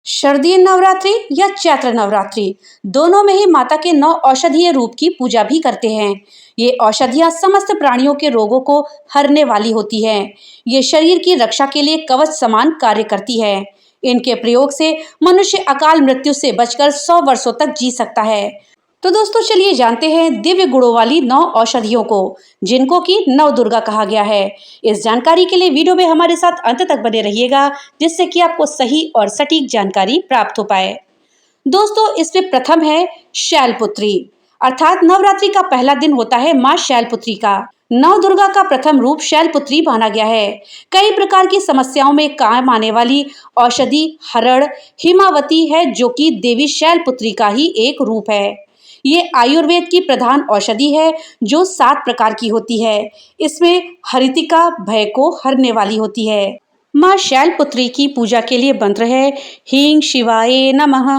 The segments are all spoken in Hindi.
शारदीय नवरात्रि या चैत्र नवरात्रि दोनों में ही माता के 9 औषधीय रूप की पूजा भी करते हैं। ये औषधियां समस्त प्राणियों के रोगों को हरने वाली होती हैं। ये शरीर की रक्षा के लिए कवच समान कार्य करती है। इनके प्रयोग से मनुष्य अकाल मृत्यु से बचकर 100 वर्षों तक जी सकता है। तो दोस्तों चलिए जानते हैं दिव्य गुणों वाली 9 औषधियों को, जिनको कि नव दुर्गा कहा गया है। इस जानकारी के लिए वीडियो में हमारे साथ अंत तक बने रहिएगा, जिससे कि आपको सही और सटीक जानकारी प्राप्त हो पाए। दोस्तों इसमें प्रथम है शैलपुत्री, अर्थात नवरात्रि का पहला दिन होता है माँ शैलपुत्री का। नव दुर्गा का प्रथम रूप शैलपुत्री माना गया है। कई प्रकार की समस्याओं में काम आने वाली औषधि हरण हिमावती है, जो कि देवी शैलपुत्री का ही एक रूप है। ये आयुर्वेद की प्रधान औषधि है, जो 7 प्रकार की होती है। इसमें हरितिका भय को हरने वाली होती है। माँ शैलपुत्री की पूजा के लिए मंत्र है ह्रीं शिवाय नमः।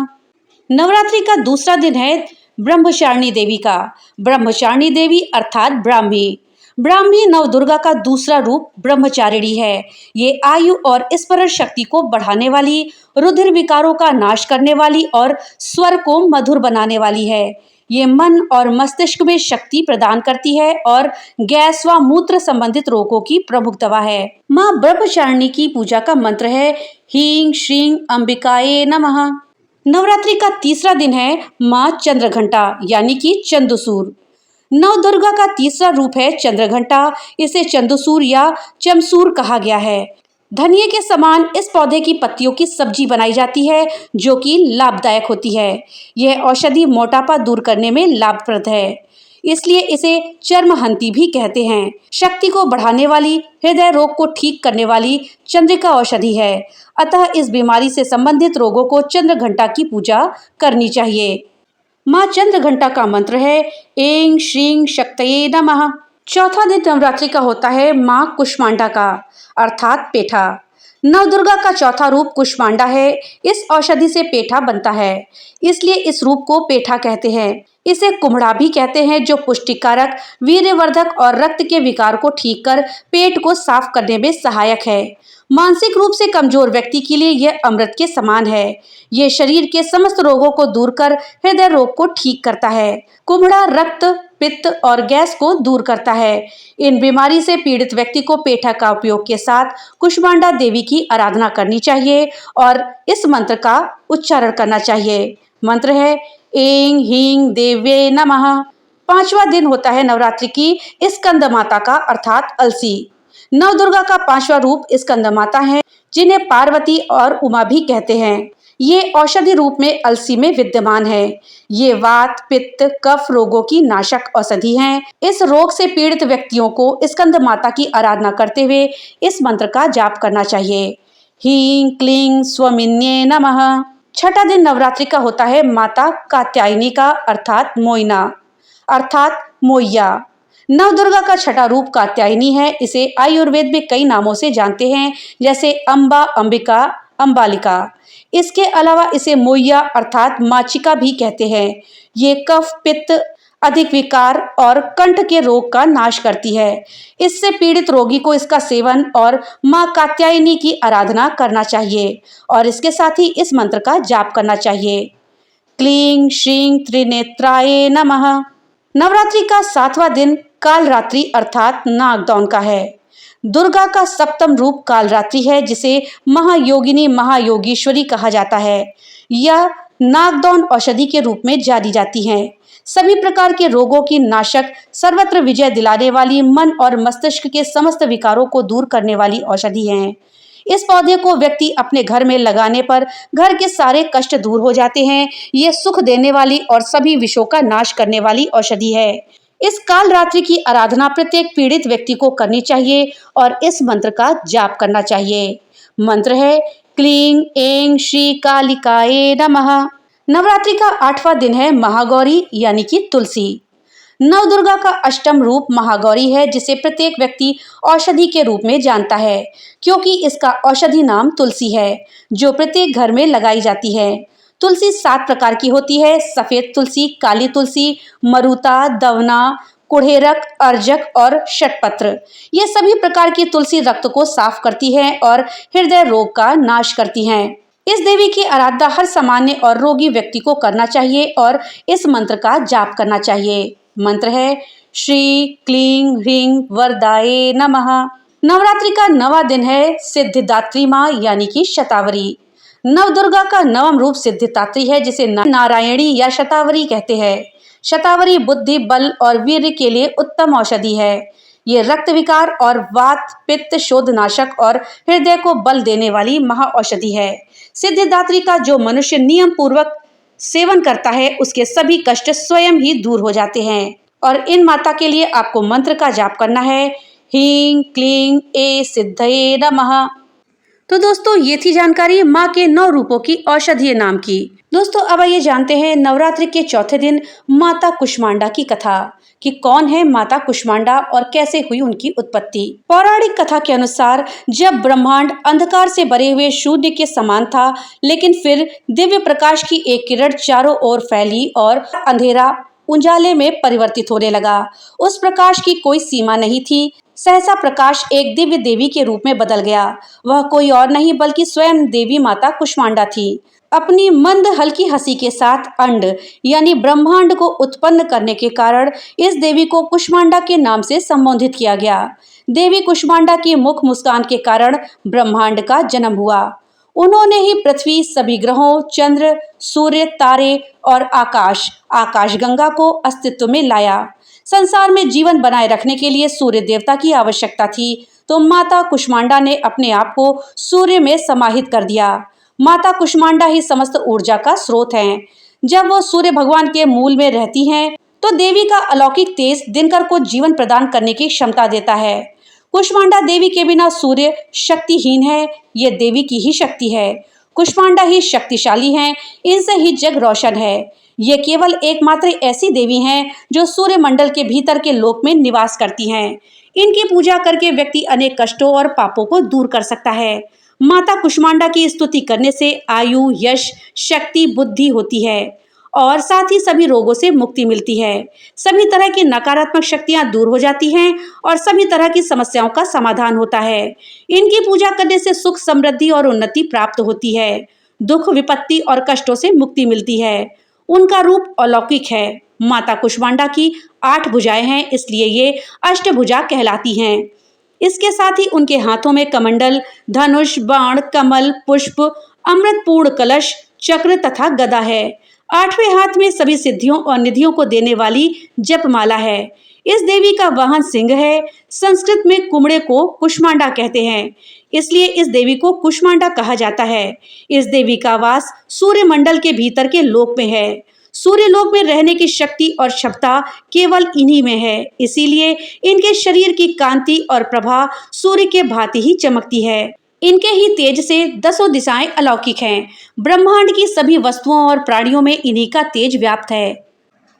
नवरात्रि का दूसरा दिन है ब्रह्मचारिणी देवी का। ब्रह्मचारिणी देवी अर्थात ब्राह्मी। ब्राह्मी नव दुर्गा का दूसरा रूप ब्रह्मचारिणी है। ये आयु और स्मरण शक्ति को बढ़ाने वाली, रुधिर विकारों का नाश करने वाली और स्वर को मधुर बनाने वाली है। ये मन और मस्तिष्क में शक्ति प्रदान करती है और गैस व मूत्र संबंधित रोगों की प्रमुख दवा है। माँ ब्रह्मचारिणी की पूजा का मंत्र है ह्रीं श्रीं अंबिकाये नमः। नवरात्रि का तीसरा दिन है माँ चंद्रघंटा यानी कि चंदसूर। नव दुर्गा का तीसरा रूप है चंद्रघंटा। इसे चंदसूर या चमसूर कहा गया है। धनिये के समान इस पौधे की पत्तियों की सब्जी बनाई जाती है, जो कि लाभदायक होती है। यह औषधि मोटापा दूर करने में लाभप्रद है, इसलिए इसे चर्महंती भी कहते हैं। शक्ति को बढ़ाने वाली, हृदय रोग को ठीक करने वाली चंद्रिका औषधि है। अतः इस बीमारी से संबंधित रोगों को चंद्रघंटा की पूजा करनी चाहिए। माँ चंद्रघंटा का मंत्र है ऐं श्रीं शक्तये नमः। चौथा दिन नवरात्रि का होता है माँ कुष्मांडा का, अर्थात पेठा। नव दुर्गा का चौथा रूप कुष्मांडा है। इस औषधि से पेठा बनता है, इसलिए इस रूप को पेठा कहते हैं। इसे कुम्हड़ा भी कहते हैं, जो पुष्टिकारक, वीर्यवर्धक और रक्त के विकार को ठीक कर पेट को साफ करने में सहायक है। मानसिक रूप से कमजोर व्यक्ति के लिए यह अमृत के समान है। ये शरीर के समस्त रोगों को दूर कर हृदय रोग को ठीक करता है। कुम्हड़ा रक्त, पित्त और गैस को दूर करता है। इन बीमारी से पीड़ित व्यक्ति को पेठा का उपयोग के साथ कुष्मांडा देवी की आराधना करनी चाहिए और इस मंत्र का उच्चारण करना चाहिए। मंत्र है ऐं ह्रीं देव्ये नमः। पांचवा दिन होता है नवरात्रि की स्कंद माता का, अर्थात अलसी। नव दुर्गा का पांचवा रूप स्कंद माता है, जिन्हें पार्वती और उमा भी कहते हैं। ये औषधि रूप में अलसी में विद्यमान है। ये वात, पित्त, कफ रोगों की नाशक औषधि हैं। इस रोग से पीड़ित व्यक्तियों को स्कंद माता की आराधना करते हुए इस मंत्र का जाप करना चाहिए ह्रीं क्लीं स्वमिन्ये नमः। छठा दिन नवरात्रि का होता है माता कात्यायनी का, अर्थात मोइना, अर्थात मोइया। नव दुर्गा का छठा रूप कात्यायनी है। इसे आयुर्वेद में कई नामों से जानते हैं, जैसे अम्बा, अंबिका, अम्बालिका। इसके अलावा इसे मोइया अर्थात माचिका भी कहते हैं। ये कफ, पित्त, अधिक विकार और कंठ के रोग का नाश करती है। इससे पीड़ित रोगी को इसका सेवन और माँ कात्यायनी की आराधना करना चाहिए और इसके साथ ही इस मंत्र का जाप करना चाहिए क्लीं श्रीं त्रिनेत्राय नमः। नवरात्रि का 7वां दिन कालरात्रि अर्थात नागदौन का है। दुर्गा का सप्तम रूप कालरात्रि है, जिसे महायोगिनी, महायोगीश्वरी कहा जाता है। यह नागदौन औषधि के रूप में जानी जाती हैं। सभी प्रकार के रोगों की नाशक, सर्वत्र विजय दिलाने वाली, मन और मस्तिष्क के समस्त विकारों को दूर करने वाली औषधि है। इस पौधे को व्यक्ति अपने घर में लगाने पर घर के सारे कष्ट दूर हो जाते हैं। ये सुख देने वाली और सभी विषों का नाश करने वाली औषधि है। इस कालरात्रि की आराधना प्रत्येक पीड़ित व्यक्ति को करनी चाहिए और इस मंत्र का जाप करना चाहिए। मंत्र है क्लीं ऐं श्री कालिकाये नमः। नवरात्रि का 8वां दिन है महागौरी यानी कि तुलसी। नव दुर्गा का अष्टम रूप महागौरी है, जिसे प्रत्येक व्यक्ति औषधि के रूप में जानता है, क्योंकि इसका औषधि नाम तुलसी है, जो प्रत्येक घर में लगाई जाती है। तुलसी 7 प्रकार की होती है: सफेद तुलसी, काली तुलसी, मरुता, दवना, कुढ़ेरक, अर्जक और षटपत्र। ये सभी प्रकार की तुलसी रक्त को साफ करती है और हृदय रोग का नाश करती हैं। इस देवी की आराधना हर सामान्य और रोगी व्यक्ति को करना चाहिए और इस मंत्र का जाप करना चाहिए। मंत्र है श्री क्लीं ह्रीं वरदाये नमः। नवरात्रि का 9वां दिन है सिद्धिदात्री माँ यानी कि शतावरी। नवदुर्गा का 9वां रूप सिद्धिदात्री है, जिसे नारायणी या शतावरी कहते हैं। शतावरी बुद्धि, बल और वीर्य के लिए उत्तम औषधि है। ये रक्त विकार और वात पित्त शोध नाशक और हृदय को बल देने वाली महाऔषधि है। सिद्धिदात्री का जो मनुष्य नियम पूर्वक सेवन करता है उसके सभी कष्ट स्वयं ही दूर हो जाते हैं। और इन माता के लिए आपको मंत्र का जाप करना है ह्रीं क्लीं ए सिद्धये नमः। तो दोस्तों ये थी जानकारी माँ के 9 रूपों की औषधीय नाम की। दोस्तों अब आइए जानते हैं नवरात्रि के चौथे दिन माता कुष्मांडा की कथा कि कौन है माता कुष्मांडा और कैसे हुई उनकी उत्पत्ति। पौराणिक कथा के अनुसार जब ब्रह्मांड अंधकार से भरे हुए शून्य के समान था, लेकिन फिर दिव्य प्रकाश की एक किरण चारों ओर फैली और अंधेरा उजाले में परिवर्तित होने लगा। उस प्रकाश की कोई सीमा नहीं थी। सहसा प्रकाश एक दिव्य देवी के रूप में बदल गया। वह कोई और नहीं बल्कि स्वयं देवी माता कुष्मांडा थी। अपनी मंद हल्की हंसी के साथ अंड यानी ब्रह्मांड को उत्पन्न करने के कारण इस देवी को कुष्मांडा के नाम से संबोधित किया गया। देवी कुष्मांडा की मुख मुस्कान के कारण ब्रह्मांड का जन्म हुआ। उन्होंने ही पृथ्वी, सभी ग्रहों, चंद्र, सूर्य, तारे और आकाशगंगा को अस्तित्व में लाया। संसार में जीवन बनाए रखने के लिए सूर्य देवता की आवश्यकता थी, तो माता कुष्मांडा ने अपने आप को सूर्य में समाहित कर दिया। माता कुष्मांडा ही समस्त ऊर्जा का स्रोत हैं। जब वो सूर्य भगवान के मूल में रहती हैं, तो देवी का अलौकिक तेज दिनकर को जीवन प्रदान करने की क्षमता देता है। कुष्मांडा देवी के बिना सूर्य शक्तिहीन है, ये देवी की ही शक्ति है। कुष्मांडा ही शक्तिशाली हैं, इनसे ही जग रोशन है। ये केवल एकमात्र ऐसी देवी हैं जो सूर्य मंडल के भीतर के लोक में निवास करती हैं। इनकी पूजा करके व्यक्ति अनेक कष्टों और पापों को दूर कर सकता है। माता कुष्मांडा की स्तुति करने से आयु, यश, शक्ति, बुद्धि होती है और साथ ही सभी रोगों से मुक्ति मिलती है। सभी तरह की नकारात्मक शक्तियां दूर हो जाती हैं और सभी तरह की समस्याओं का समाधान होता है। इनकी पूजा करने से सुख, समृद्धि और उन्नति प्राप्त होती है। दुख, विपत्ति और कष्टों से मुक्ति मिलती है। उनका रूप अलौकिक है। माता कुष्मांडा की 8 भुजाएं हैं, इसलिए ये अष्टभुजा कहलाती हैं। इसके साथ ही उनके हाथों में कमंडल, धनुष, बाण, कमल, पुष्प, अमृतपूर्ण कलश, चक्र तथा गदा है। 8वें हाथ में सभी सिद्धियों और निधियों को देने वाली जपमाला है। इस देवी का वाहन सिंह है। संस्कृत में कुमड़े को कुष्मांडा कहते हैं, इसलिए इस देवी को कुष्मांडा कहा जाता है। इस देवी का वास सूर्य मंडल के भीतर के लोक में है। सूर्य लोक में रहने की शक्ति और क्षमता केवल इन्हीं में है, इसीलिए इनके शरीर की कांति और प्रभा सूर्य के भांति ही चमकती है। इनके ही तेज से 10 दिशाएं अलौकिक हैं। ब्रह्मांड की सभी वस्तुओं और प्राणियों में इन्हीं का तेज व्याप्त है।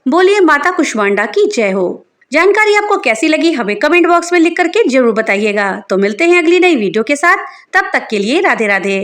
बोलिए माता कुष्मांडा की जय हो। जानकारी आपको कैसी लगी हमें कमेंट बॉक्स में लिख करके जरूर बताइएगा। तो मिलते हैं अगली नई वीडियो के साथ, तब तक के लिए राधे राधे।